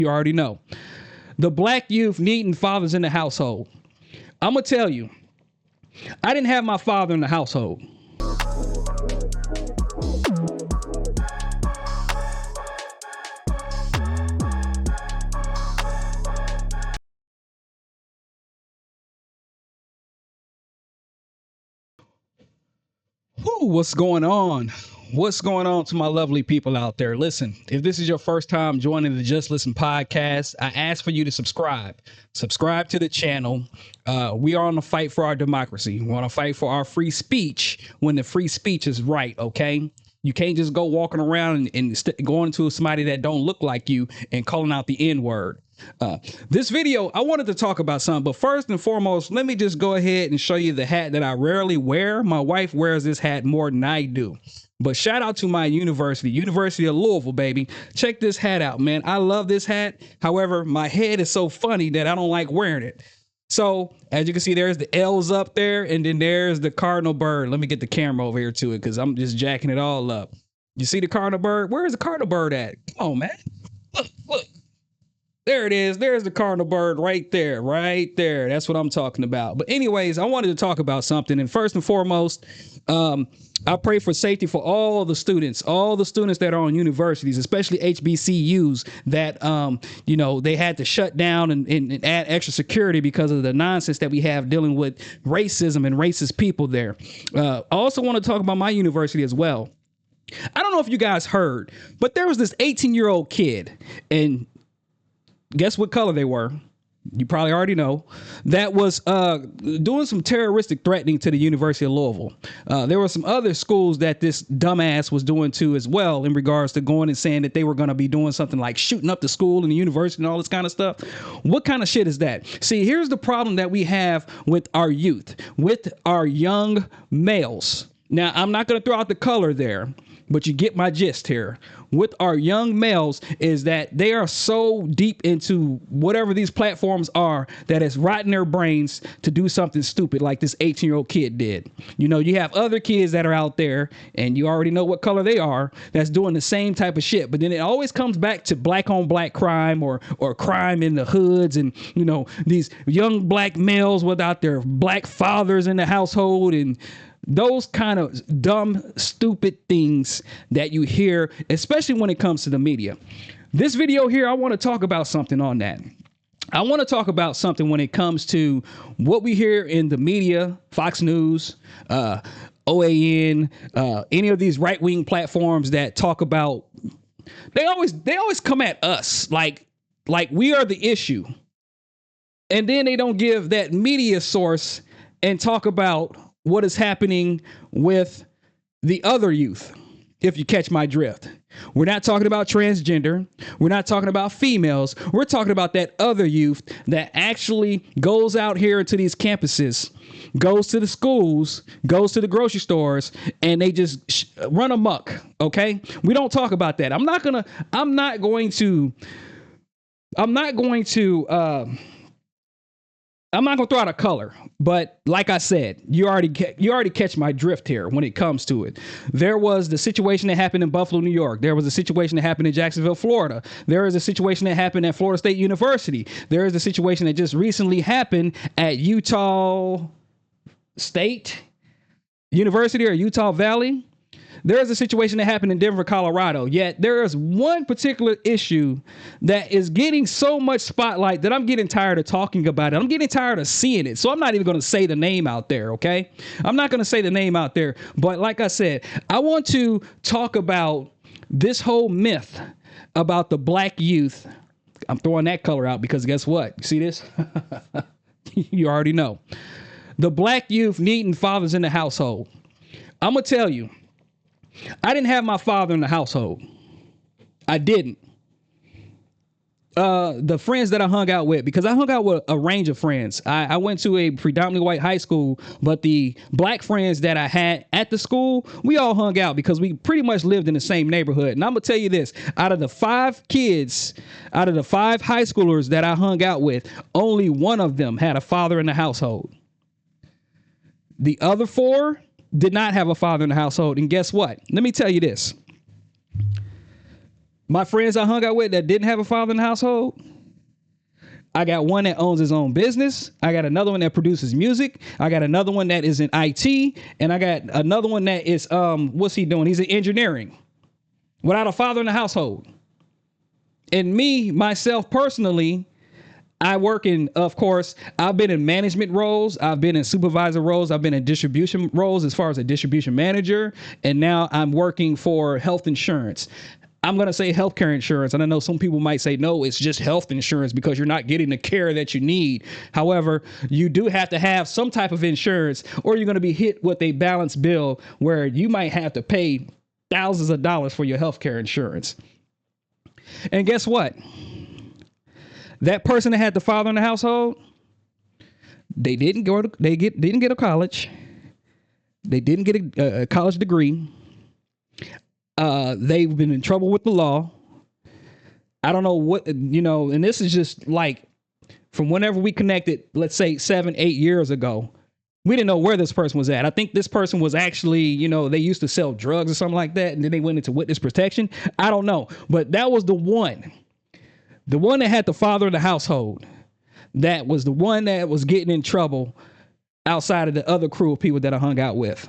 You already know. The black youth needing fathers in the household. I'm going to tell you, I didn't have my father in the household. Whew, what's going on? What's going on to my lovely people out there? Listen, if this is your first time joining the Just Listen podcast, I ask for you to subscribe. Subscribe to the channel. We are on the fight for our democracy. We want to fight for our free speech when the free speech is right, okay? You can't just go walking around and going to somebody that don't look like you and calling out the N-word. This video, I wanted to talk about something, but first and foremost, let me just go ahead and show you the hat that I rarely wear. My wife wears this hat more than I do. But shout out to my University of Louisville, baby. Check this hat out, man. I love this hat. However, my head is so funny that I don't like wearing it. So as you can see, there's the L's up there, and then there's the cardinal bird. Let me get the camera over here to it because I'm just jacking it all up. You see the cardinal bird? Where is the cardinal bird at? Come on, man. Look. There it is. There's the cardinal bird right there, right there. That's what I'm talking about. But anyways, I wanted to talk about something. And first and foremost, I pray for safety for all the students that are on universities, especially HBCUs that, they had to shut down and add extra security because of the nonsense that we have dealing with racism and racist people there. I also want to talk about my university as well. I don't know if you guys heard, but there was this 18-year-old kid, and guess what color they were? You probably already know. That was doing some terroristic threatening to the University of Louisville. There were some other schools that this dumbass was doing too as well in regards to going and saying that they were going to be doing something like shooting up the school and the university and all this kind of stuff. What kind of shit is that? See, here's the problem that we have with our youth, with our young males. Now, I'm not going to throw out the color there, but you get my gist here. With our young males is that they are so deep into whatever these platforms are that it's rotting their brains to do something stupid like this 18-year-old kid did. You know, you have other kids that are out there, and you already know what color they are, that's doing the same type of shit. But then it always comes back to black on black crime or crime in the hoods, and, you know, these young black males without their black fathers in the household, and those kind of dumb, stupid things that you hear, especially when it comes to the media. This video here, I want to talk about something on that. I want to talk about something when it comes to what we hear in the media, Fox News, OAN, any of these right-wing platforms that talk about, they always come at us like we are the issue. And then they don't give that media source and talk about what is happening with the other youth, if you catch my drift. We're not talking about transgender. We're not talking about females. We're talking about that other youth that actually goes out here into these campuses, goes to the schools, goes to the grocery stores, and they just run amok. Okay? We don't talk about that. I'm not going to throw out a color, but like I said, you already catch my drift here when it comes to it. There was the situation that happened in Buffalo, New York. There was a situation that happened in Jacksonville, Florida. There is a situation that happened at Florida State University. There is a situation that just recently happened at Utah State University or Utah Valley. There is a situation that happened in Denver, Colorado. Yet there is one particular issue that is getting so much spotlight that I'm getting tired of talking about it. I'm getting tired of seeing it. So I'm not even going to say the name out there, okay? I'm not going to say the name out there. But like I said, I want to talk about this whole myth about the black youth. I'm throwing that color out because guess what? You see this? You already know. The black youth needing fathers in the household. I'm going to tell you, I didn't have my father in the household. I didn't. The friends that I hung out with, because I hung out with a range of friends. I went to a predominantly white high school, but the black friends that I had at the school, we all hung out because we pretty much lived in the same neighborhood. And I'm going to tell you this, out of the 5 high schoolers that I hung out with, only one of them had a father in the household. The other 4 did not have a father in the household. And guess what? Let me tell you this. My friends I hung out with that didn't have a father in the household, I got one that owns his own business. I got another one that produces music. I got another one that is in IT. And I got another one that is, what's he doing? He's in engineering without a father in the household. And me, myself personally, I work in, of course, I've been in management roles. I've been in supervisor roles. I've been in distribution roles as far as a distribution manager. And now I'm working for health insurance. I'm going to say healthcare insurance. And I know some people might say, no, it's just health insurance because you're not getting the care that you need. However, you do have to have some type of insurance or you're going to be hit with a balance bill where you might have to pay thousands of dollars for your healthcare insurance. And guess what? That person that had the father in the household, they didn't go to, didn't get a college. They didn't get a college degree. They've been in trouble with the law. I don't know what, and this is just like from whenever we connected, let's say 7-8 years ago, we didn't know where this person was at. I think this person was actually, they used to sell drugs or something like that. And then they went into witness protection. I don't know. But that was the one that had the father of the household. That was the one that was getting in trouble outside of the other crew of people that I hung out with.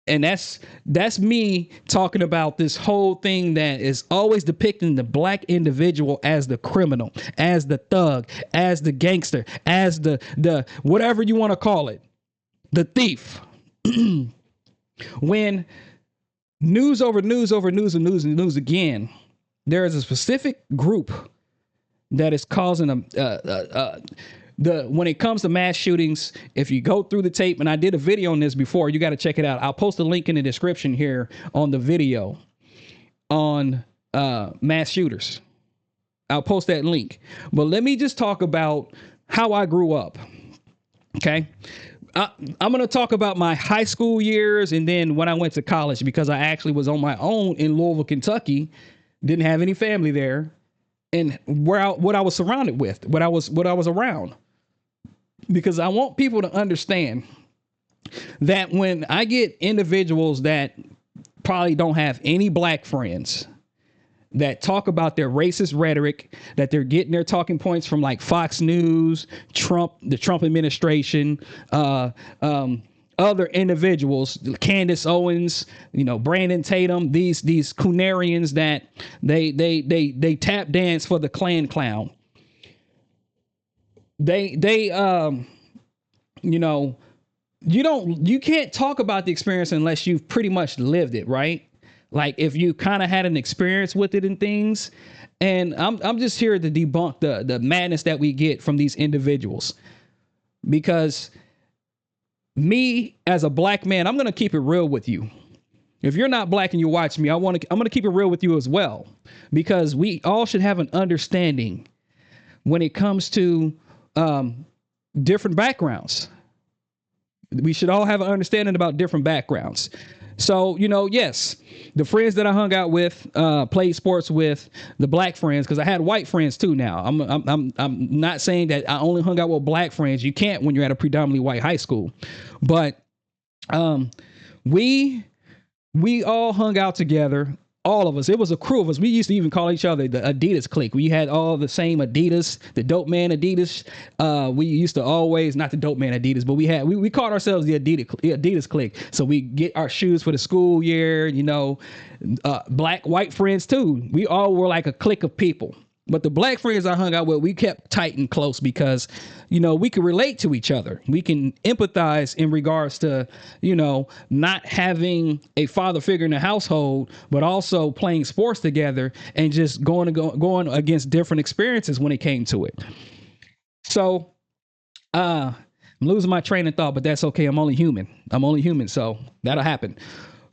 And that's me talking about this whole thing that is always depicting the black individual as the criminal, as the thug, as the gangster, as the whatever you want to call it, the thief. When news over news over news and news and news again, there is a specific group that is causing when it comes to mass shootings, if you go through the tape, and I did a video on this before, you got to check it out. I'll post a link in the description here on the video on mass shooters. I'll post that link. But let me just talk about how I grew up. Okay. I'm going to talk about my high school years and then when I went to college, because I actually was on my own in Louisville, Kentucky, didn't have any family there, and what I was surrounded with, what I was around. Because I want people to understand that when I get individuals that probably don't have any black friends that talk about their racist rhetoric, that they're getting their talking points from like Fox News, Trump, the Trump administration, other individuals, Candace Owens, Brandon Tatum, these Kunarians that they tap dance for the Klan clown. You can't talk about the experience unless you've pretty much lived it, right? Like if you kind of had an experience with it and things. And I'm just here to debunk the madness that we get from these individuals, because me as a black man, I'm going to keep it real with you. If you're not black and you watch me, I'm going to keep it real with you as well, because we all should have an understanding when it comes to different backgrounds. We should all have an understanding about different backgrounds. So, yes, the friends that I hung out with, played sports with, the black friends, because I had white friends too. Now I'm not saying that I only hung out with black friends. You can't when you're at a predominantly white high school, but we all hung out together. All of us. It was a crew of us. We used to even call each other the Adidas clique. We had all the same Adidas, the dope man Adidas. We used to always, not the dope man Adidas, but we called ourselves the Adidas clique. So we get our shoes for the school year, black, white friends too. We all were like a clique of people. But the black friends I hung out with, we kept tight and close because, we could relate to each other. We can empathize in regards to, not having a father figure in the household, but also playing sports together and just going against different experiences when it came to it. So I'm losing my train of thought, but that's okay. I'm only human. So that'll happen.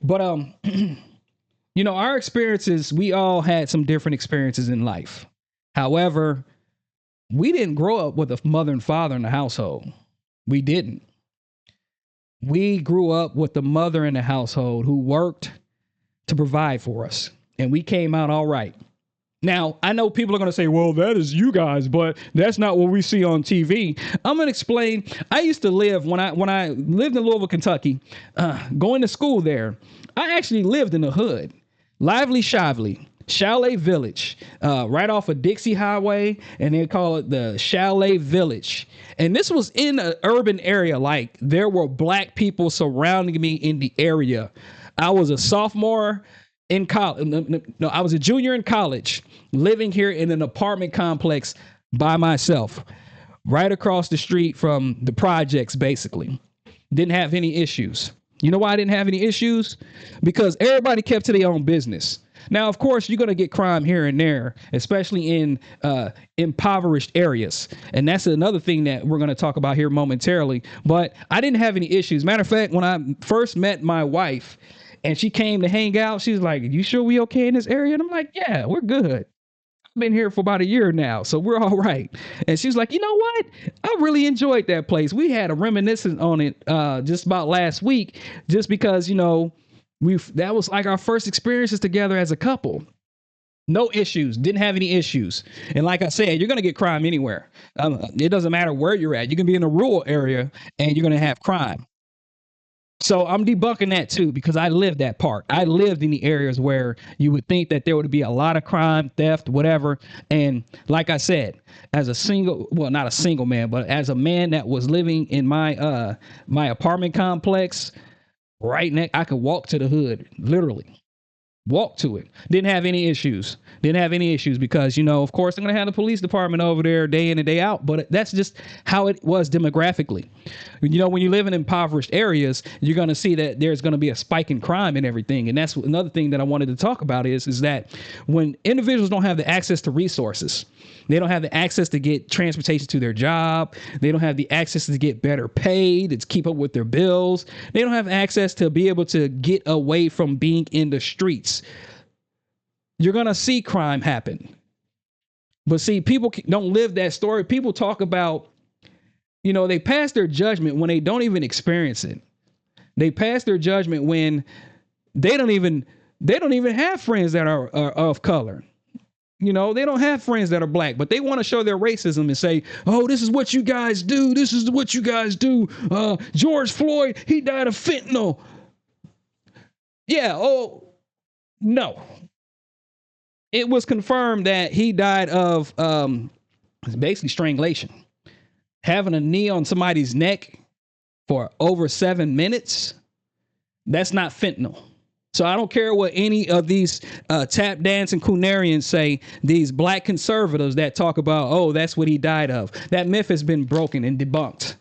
But, our experiences, we all had some different experiences in life. However, we didn't grow up with a mother and father in the household. We didn't. We grew up with the mother in the household who worked to provide for us, and we came out all right. Now, I know people are going to say, well, that is you guys, but that's not what we see on TV. I'm going to explain. I used to live, when I lived in Louisville, Kentucky, going to school there, I actually lived in the hood. Lively Shively. Chalet Village, right off of Dixie Highway, and they call it the Chalet Village. And this was in an urban area. Like, there were black people surrounding me in the area. I was a sophomore in college. No, I was a junior in college, living here in an apartment complex by myself, right across the street from the projects, basically. Didn't have any issues. You know why I didn't have any issues? Because everybody kept to their own business. Now, of course, you're going to get crime here and there, especially in impoverished areas. And that's another thing that we're going to talk about here momentarily. But I didn't have any issues. Matter of fact, when I first met my wife and she came to hang out, she's like, "You sure we okay in this area?" And I'm like, "Yeah, we're good. I've been here for about a year now, so we're all right." And she's like, "You know what? I really enjoyed that place. We had a reminiscence on it just about last week, just because, you know, that was like our first experiences together as a couple. No issues. Didn't have any issues." And like I said, you're going to get crime anywhere. It doesn't matter where you're at. You can be in a rural area and you're going to have crime. So I'm debunking that too, because I lived that part. I lived in the areas where you would think that there would be a lot of crime, theft, whatever. And like I said, as a single, well, not a single man, but as a man that was living in my my apartment complex, right next, I could walk to the hood, literally. Walk to it. Didn't have any issues. Didn't have any issues because, you know, of course, I'm going to have the police department over there day in and day out. But that's just how it was demographically. You know, when you live in impoverished areas, you're going to see that there's going to be a spike in crime and everything. And that's another thing that I wanted to talk about is that when individuals don't have the access to resources, they don't have the access to get transportation to their job. They don't have the access to get better paid, to keep up with their bills. They don't have access to be able to get away from being in the streets. You're going to see crime happen. But see, people don't live that story. People talk about, you know, they pass their judgment when they don't even experience it. They pass their judgment when they don't even have friends that are of color. You know, they don't have friends that are black, but they want to show their racism and say, "Oh, this is what you guys do. This is what you guys do. George Floyd, he died of fentanyl." Yeah. Oh, no. It was confirmed that he died of basically strangulation. Having a knee on somebody's neck for over 7 minutes, that's not fentanyl. So I don't care what any of these tap dance and Coonarians say, these black conservatives that talk about, "Oh, that's what he died of." That myth has been broken and debunked.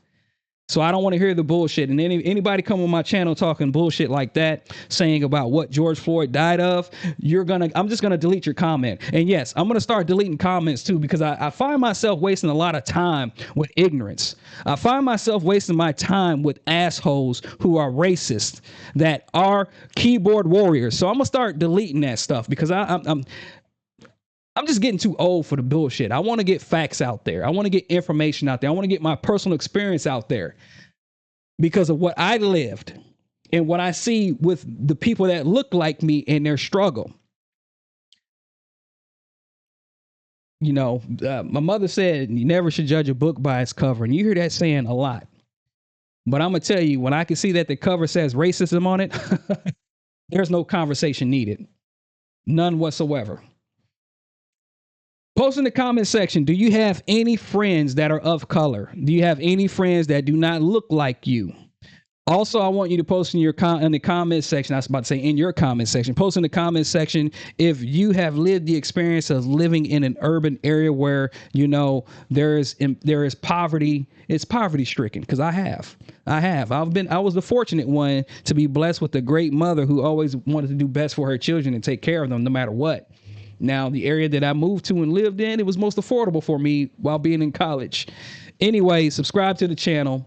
So I don't want to hear the bullshit. And anybody come on my channel talking bullshit like that, saying about what George Floyd died of, I'm just gonna delete your comment. And yes, I'm gonna start deleting comments too, because I find myself wasting a lot of time with ignorance. I find myself wasting my time with assholes who are racist, that are keyboard warriors. So I'm gonna start deleting that stuff because I'm just getting too old for the bullshit. I want to get facts out there. I want to get information out there. I want to get my personal experience out there because of what I lived and what I see with the people that look like me in their struggle. You know, my mother said, "You never should judge a book by its cover." And you hear that saying a lot. But I'm going to tell you, when I can see that the cover says racism on it, there's no conversation needed. None whatsoever. Post in the comment section, do you have any friends that are of color? Do you have any friends that do not look like you? Also, I want you to post in the comment section. I was about to say in your comment section. Post in the comment section if you have lived the experience of living in an urban area where, you know, there is poverty. It's poverty stricken, because I have. I was the fortunate one to be blessed with a great mother who always wanted to do best for her children and take care of them no matter what. Now, the area that I moved to and lived in, it was most affordable for me while being in college. Anyway, subscribe to the channel.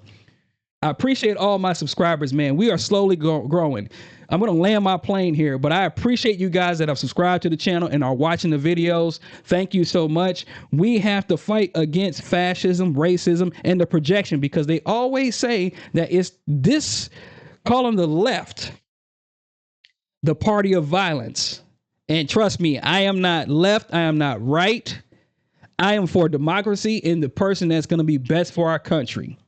I appreciate all my subscribers, man. We are slowly growing. I'm going to land my plane here, but I appreciate you guys that have subscribed to the channel and are watching the videos. Thank you so much. We have to fight against fascism, racism, and the projection, because they always say that it's this, calling the left the party of violence. And trust me, I am not left. I am not right. I am for democracy and the person that's going to be best for our country.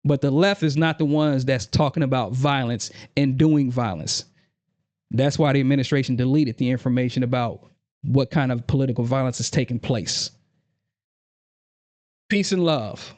But the left is not the ones that's talking about violence and doing violence. That's why the administration deleted the information about what kind of political violence is taking place. Peace and love.